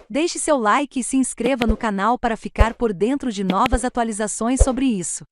Deixe seu like e se inscreva no canal para ficar por dentro de novas atualizações sobre isso.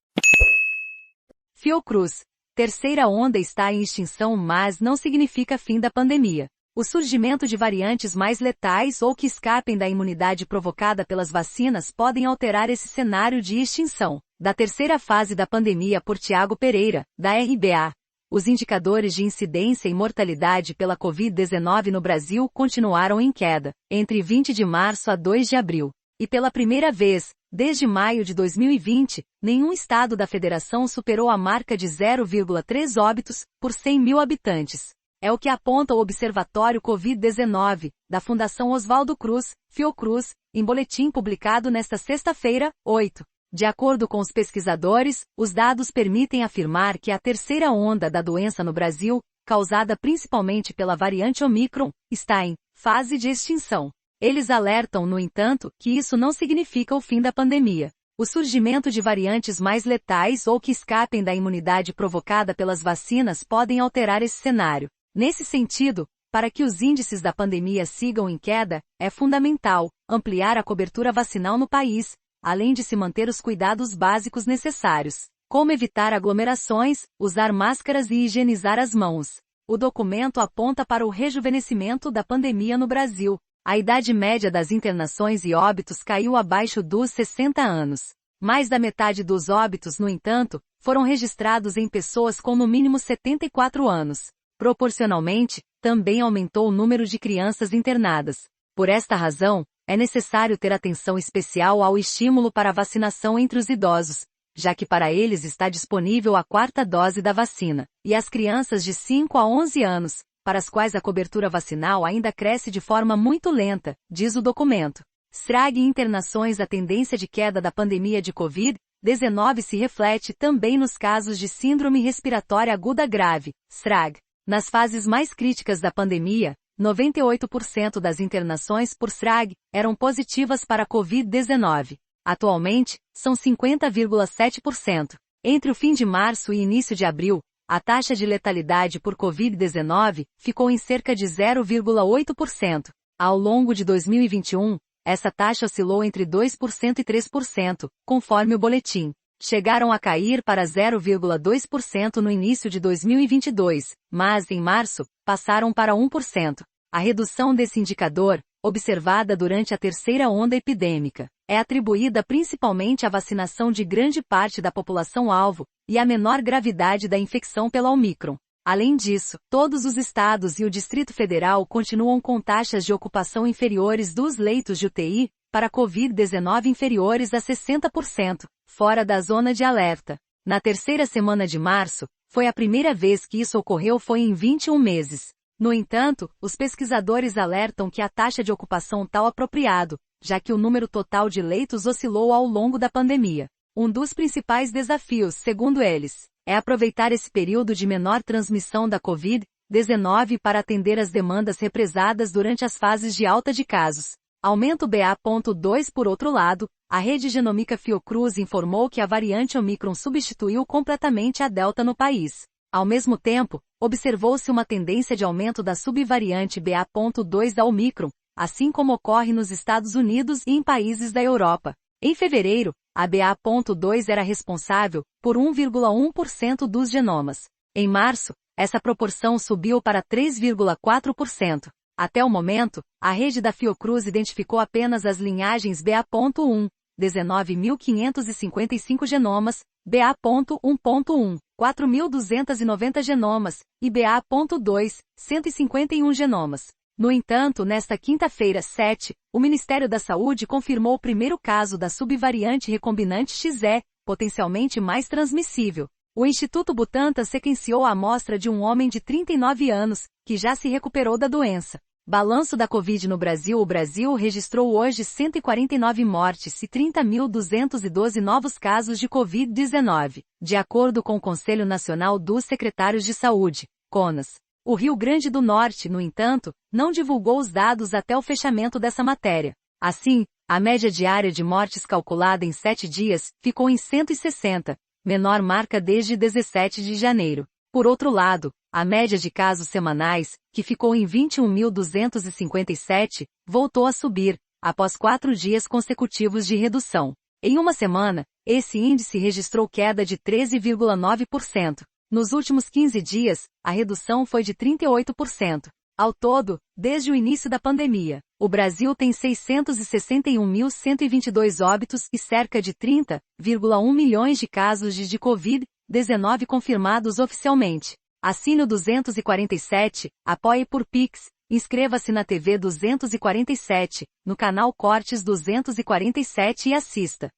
Fiocruz. Terceira onda está em extinção, mas não significa fim da pandemia. O surgimento de variantes mais letais ou que escapem da imunidade provocada pelas vacinas podem alterar esse cenário de extinção da terceira fase da pandemia por Tiago Pereira, da RBA. Os indicadores de incidência e mortalidade pela Covid-19 no Brasil continuaram em queda, entre 20 de março a 2 de abril. E pela primeira vez, desde maio de 2020, nenhum estado da federação superou a marca de 0,3 óbitos por 100 mil habitantes. É o que aponta o Observatório Covid-19, da Fundação Oswaldo Cruz, Fiocruz, em boletim publicado nesta sexta-feira, 8. De acordo com os pesquisadores, os dados permitem afirmar que a terceira onda da doença no Brasil, causada principalmente pela variante Omicron, está em fase de extinção. Eles alertam, no entanto, que isso não significa o fim da pandemia. O surgimento de variantes mais letais ou que escapem da imunidade provocada pelas vacinas podem alterar esse cenário. Nesse sentido, para que os índices da pandemia sigam em queda, é fundamental ampliar a cobertura vacinal no país, além de se manter os cuidados básicos necessários, como evitar aglomerações, usar máscaras e higienizar as mãos. O documento aponta para o rejuvenescimento da pandemia no Brasil. A idade média das internações e óbitos caiu abaixo dos 60 anos. Mais da metade dos óbitos, no entanto, foram registrados em pessoas com no mínimo 74 anos. Proporcionalmente, também aumentou o número de crianças internadas. Por esta razão, é necessário ter atenção especial ao estímulo para a vacinação entre os idosos, já que para eles está disponível a quarta dose da vacina, e as crianças de 5 a 11 anos, para as quais a cobertura vacinal ainda cresce de forma muito lenta, diz o documento. SRAG e internações. A tendência de queda da pandemia de Covid-19 se reflete também nos casos de síndrome respiratória aguda grave, SRAG. Nas fases mais críticas da pandemia, 98% das internações por SRAG eram positivas para a Covid-19. Atualmente, são 50,7%. Entre o fim de março e início de abril, a taxa de letalidade por Covid-19 ficou em cerca de 0,8%. Ao longo de 2021, essa taxa oscilou entre 2% e 3%, conforme o boletim. Chegaram a cair para 0,2% no início de 2022, mas, em março, passaram para 1%. A redução desse indicador, observada durante a terceira onda epidêmica, é atribuída principalmente à vacinação de grande parte da população-alvo e à menor gravidade da infecção pela Omicron. Além disso, todos os estados e o Distrito Federal continuam com taxas de ocupação inferiores dos leitos de UTI para Covid-19 inferiores a 60%, fora da zona de alerta. Na terceira semana de março, foi a primeira vez que isso ocorreu, foi em 21 meses. No entanto, os pesquisadores alertam que a taxa de ocupação está apropriado, já que o número total de leitos oscilou ao longo da pandemia. Um dos principais desafios, segundo eles, é aproveitar esse período de menor transmissão da Covid-19 para atender às demandas represadas durante as fases de alta de casos. Aumento BA.2. Por outro lado, a rede genômica Fiocruz informou que a variante Omicron substituiu completamente a Delta no país. Ao mesmo tempo, observou-se uma tendência de aumento da subvariante BA.2 da Omicron, assim como ocorre nos Estados Unidos e em países da Europa. Em fevereiro, a BA.2 era responsável por 1,1% dos genomas. Em março, essa proporção subiu para 3,4%. Até o momento, a rede da Fiocruz identificou apenas as linhagens BA.1, 19.555 genomas, BA.1.1, 4.290 genomas, e BA.2, 151 genomas. No entanto, nesta quinta-feira, 7, o Ministério da Saúde confirmou o primeiro caso da subvariante recombinante XE, potencialmente mais transmissível. O Instituto Butantan sequenciou a amostra de um homem de 39 anos, que já se recuperou da doença. Balanço da Covid no Brasil. O Brasil registrou hoje 149 mortes e 30.212 novos casos de Covid-19, de acordo com o Conselho Nacional dos Secretários de Saúde, CONAS. O Rio Grande do Norte, no entanto, não divulgou os dados até o fechamento dessa matéria. Assim, a média diária de mortes calculada em 7 dias ficou em 160, menor marca desde 17 de janeiro. Por outro lado, a média de casos semanais, que ficou em 21.257, voltou a subir, após 4 dias consecutivos de redução. Em uma semana, esse índice registrou queda de 13,9%. Nos últimos 15 dias, a redução foi de 38%. Ao todo, desde o início da pandemia, o Brasil tem 661.122 óbitos e cerca de 30,1 milhões de casos de Covid-19 confirmados oficialmente. Assine o 247, apoie por Pix, inscreva-se na TV 247, no canal Cortes 247 e assista.